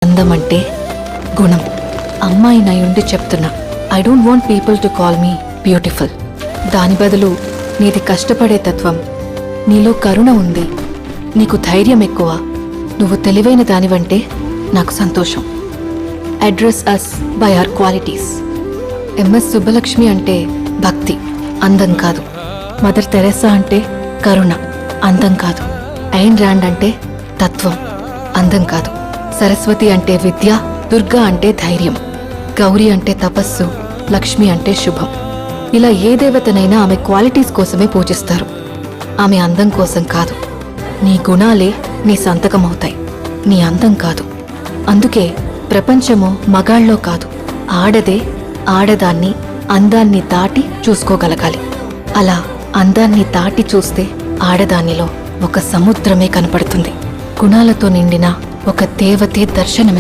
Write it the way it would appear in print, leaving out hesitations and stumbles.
అందం అంటే గుణం. అమ్మాయి నయుండి చెప్తున్నా, I don't want people to call me beautiful. దాని బదులు నీది కష్టపడే తత్వం, నీలో కరుణ ఉంది, నీకు ధైర్యం ఎక్కువ, నువ్వు తెలివైన దానివంటే నాకు సంతోషం. Address us by our qualities. MS Subbulakshmi అంటే భక్తి, అందం కాదు. మదర్ తెరెసా అంటే కరుణ, అందం కాదు. ఐన్ ర్యాండ్ అంటే తత్వం, అందం కాదు. సరస్వతి అంటే విద్య, దుర్గా అంటే ధైర్యం, గౌరీ అంటే తపస్సు, లక్ష్మి అంటే శుభం. ఇలా ఏ దేవతనైనా ఆమె క్వాలిటీస్ కోసమే పూజిస్తారు, ఆమె అందం కోసం కాదు. నీ గుణాలే నీ సంతకం అవుతాయి, నీ అందం కాదు. అందుకే ప్రపంచము మగాళ్ళలో కాదు, ఆడదే ఆడదాన్ని అందాన్ని దాటి చూసుకోగలగాలి. అలా అందాన్ని దాటి చూస్తే ఆడదానిలో ఒక సముద్రమే కనపడుతుంది. గుణాలతో నిండిన ఒక దేవతే దర్శనమిస్తుంది.